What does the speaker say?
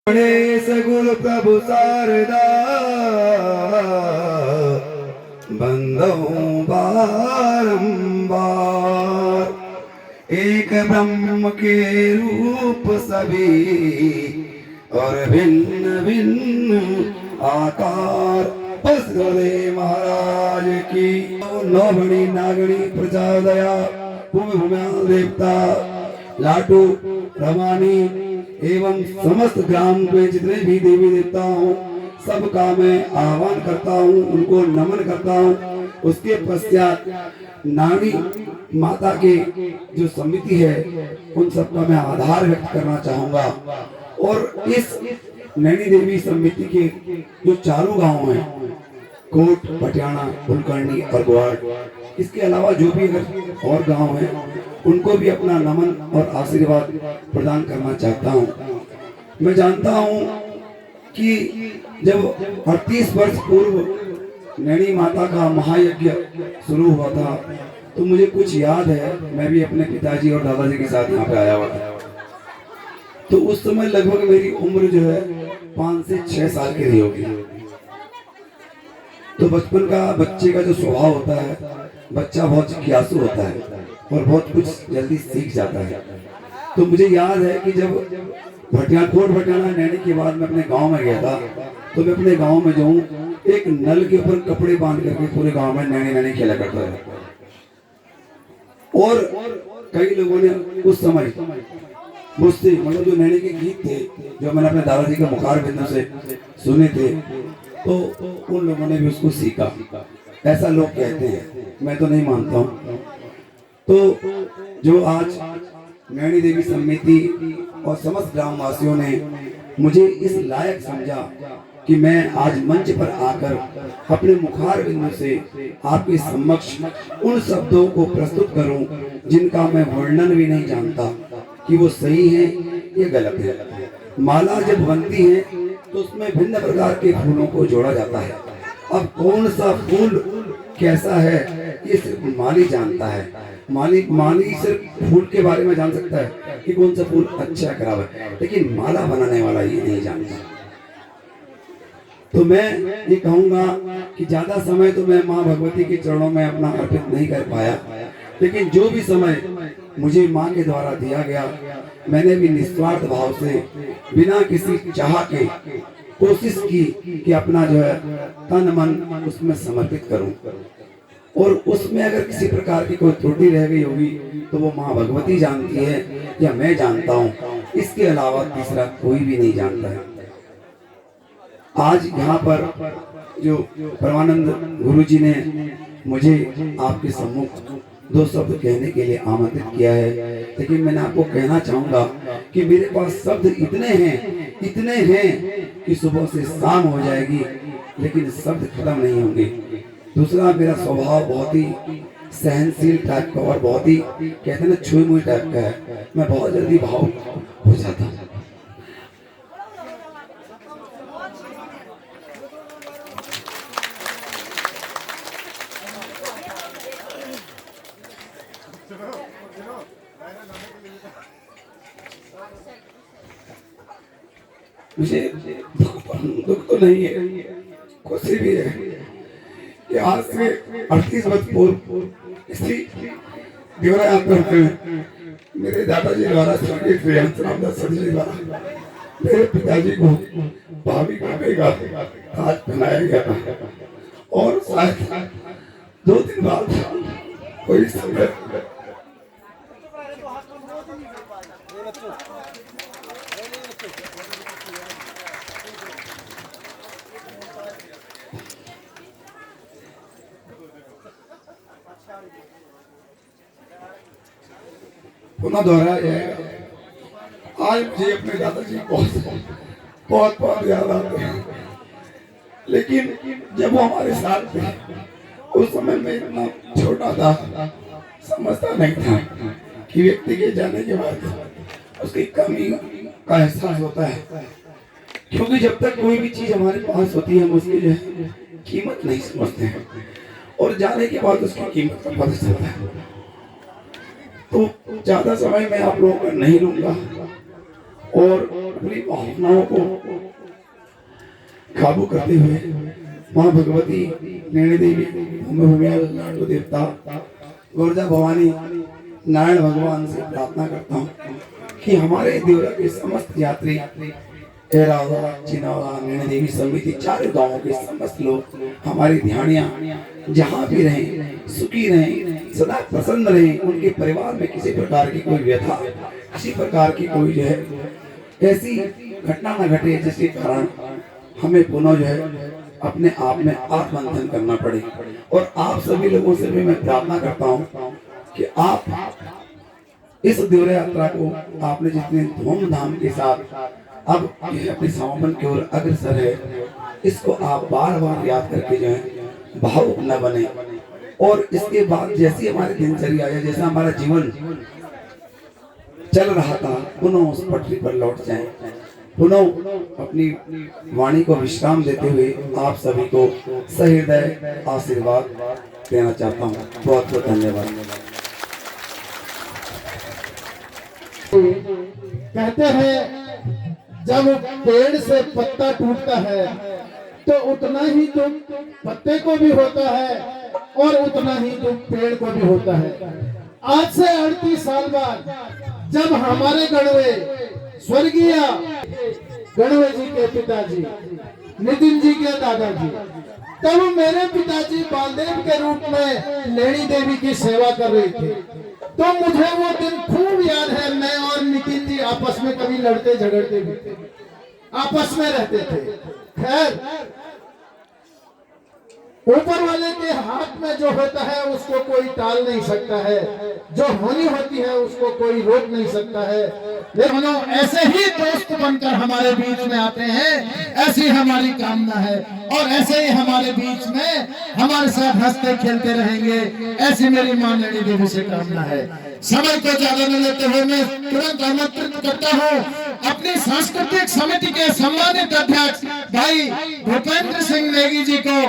गणेश गुरु प्रभु शारदा बंदो बारंबार एक ब्रह्म के रूप सभी और भिन्न भिन्न आकार। बस गले महाराज की नौभणी नागणी प्रजा दया भूमि भूम्या देवता लाटू रमानी एवं समस्त ग्राम के जितने भी देवी देवता हूँ सबका मैं आह्वान करता हूँ, उनको नमन करता हूँ। उसके पश्चात नानी माता के जो समिति है उन सबका मैं आधार व्यक्त करना चाहूँगा। और इस नैनी देवी समिति के जो चारों गांव हैं कोट, पटियाला, कुलकर्णी और ग्वाड़, इसके अलावा जो भी अगर और गांव हैं उनको भी अपना नमन और आशीर्वाद प्रदान करना चाहता हूं। मैं जानता हूं कि जब 38 वर्ष पूर्व नैनी माता का महायज्ञ शुरू हुआ था तो मुझे कुछ याद है, मैं भी अपने पिताजी और दादाजी के साथ यहाँ पे आया हुआ था। तो उस समय लगभग मेरी उम्र जो है 5 से 6 साल की रही होगी। तो बचपन का बच्चे का जो स्वभाव होता है, बच्चा बहुत जिज्ञासु होता है और बहुत कुछ जल्दी सीख जाता है। तो मुझे याद है कि जब कोट भटियाला नैनी के बाद मैं अपने गांव में गया था तो मैं अपने गांव में जाऊं एक नल के ऊपर कपड़े बांध करके पूरे गांव में नैनी नैनी खेला करता है। और कई लोगों ने उस समय मुझसे मतलब जो नैनी के गीत थे जो मैंने अपने दादाजी के मुखार बिंदु से सुने थे तो उन लोगों ने भी उसको सीखा, ऐसा लोग कहते हैं, मैं तो नहीं मानता हूँ। तो जो आज नैनी देवी समिति और समस्त ग्रामवासियों ने मुझे इस लायक समझा कि मैं आज मंच पर आकर अपने मुखार बिंदु से आपके समक्ष उन शब्दों को प्रस्तुत करूं जिनका मैं वर्णन भी नहीं जानता कि वो सही है या गलत है। माला जब बनती है तो उसमें भिन्न प्रकार के फूलों को जोड़ा जाता है। अब कौन सा फूल कैसा है ये सिर्फ माली जानता है। माली सिर्फ फूल के बारे में जान सकता है कि कौन सा फूल अच्छा है खराब है, लेकिन माला बनाने वाला ये नहीं जानता। तो मैं ये कहूँगा कि ज्यादा समय तो मैं माँ भगवती के चरणों में अपना अर्पित नहीं कर पाया, लेकिन जो भी समय मुझे माँ के द्वारा दिया गया मैंने भी निस्वार्थ भाव से बिना किसी चाह के कोशिश की कि अपना जो है तन मन उसमें समर्पित करूं। और उसमें अगर किसी प्रकार की कोई त्रुटि रह गई होगी तो वो माँ भगवती जानती है या मैं जानता हूँ, इसके अलावा तीसरा कोई भी नहीं जानता है। आज यहाँ पर जो परमानंद गुरु जी ने मुझे आपके सम्मुख 2 शब्द कहने के लिए आमंत्रित किया है, लेकिन मैंने आपको कहना चाहूंगा कि मेरे पास शब्द इतने हैं कि सुबह से शाम हो जाएगी लेकिन शब्द खत्म नहीं होंगे। दूसरा, मेरा स्वभाव बहुत ही सहनशील टाइप का और बहुत ही कहते हैं ना छुई मुई टाइप का है। मैं बहुत जल्दी भावुक हो जाता हूँ। मुझे दुख तो नहीं है, खुशी भी है कि आज से 38 वर्ष पूर्व इसी देवरा यात्रा में मेरे दादाजी द्वारा स्वर्गीय श्री हंसरामदास सर जी द्वारा मेरे पिताजी को भाभी भाभी का ताज पहनाया गया और शायद 2 दिन बाद कोई समय पुनः दोहराया जाएगा। आज मुझे अपने दादाजी बहुत याद आते हैं, लेकिन जब वो हमारे साथ थे उस समय मैं इतना छोटा था, समझता नहीं था कि व्यक्ति के जाने के बाद उसकी कमी का एहसास होता है, क्योंकि जब तक कोई भी चीज हमारे पास होती है हम उसकी जो है कीमत नहीं समझते हैं और जाने के बाद उसकी कीमत का पता चलता है। तो ज्यादा समय मैं आप लोगों का नहीं लूंगा। और अपनी भावनाओं को काबू करते हुए माँ भगवती, नैनी देवी, लाडू देवता, गोरजा भवानी, नारायण भगवान से प्रार्थना करता हूँ कि हमारे देवरा के समस्त यात्री एरावा, चिनौरा, नैनी देवी समिति चारों गांवों के समस्त लोग हमारी ध्यानियाँ जहाँ भी रहें, सुखी रहें, सदा प्रसन्न रहें। उनके परिवार में किसी प्रकार की कोई व्यथा, किसी प्रकार की कोई जो है ऐसी घटना न घटे जिसके कारण हमें पुनः जो है अपने आप में आत्ममंथन करना पड़े। और आप सभी लोगों से भी मैं प्रार्थना करता हूँ कि आप इस देवरा यात्रा को आपने जितने धूमधाम के साथ अब अपने समापन की ओर अग्रसर है, इसको आप बार बार याद करके जो है भावुक न बने। और इसके बाद जैसी हमारी दिनचर्या है, जैसा हमारा जीवन चल रहा था, पुनः उस पटरी पर लौट जाएं, पुनः अपनी वाणी को विश्राम देते हुए आप सभी को सहृदय आशीर्वाद देना चाहता हूँ। बहुत बहुत धन्यवाद। कहते हैं जब पेड़ से पत्ता टूटता है तो उतना ही दुख पत्ते को भी होता है और उतना ही दुख पेड़ को भी होता है। आज से 38 साल बाद जब हमारे गणवे स्वर्गीय गणवे जी के पिताजी, नितिन जी के दादाजी, तब मेरे पिताजी बालदेव के रूप में नैनी देवी की सेवा कर रहे थे, तो मुझे वो दिन खूब याद है। मैं और नितिन जी आपस में कभी लड़ते झगड़ते भी थे, आपस में रहते थे। खैर, ऊपर वाले के हाथ में जो होता है उसको कोई टाल नहीं सकता है, जो होनी होती है उसको कोई रोक नहीं सकता है। लेकिन ऐसे ही दोस्त बनकर हमारे बीच में आते हैं, ऐसी हमारी कामना है और ऐसे ही हमारे बीच में हमारे साथ हंसते खेलते रहेंगे, ऐसी मेरी मां नैनी देवी से कामना है। समय को ज्यादा न लेते हुए मैं तुरंत आमंत्रित करता हूँ अपनी सांस्कृतिक समिति के सम्मानित अध्यक्ष भाई भूपेंद्र सिंह नेगी जी को।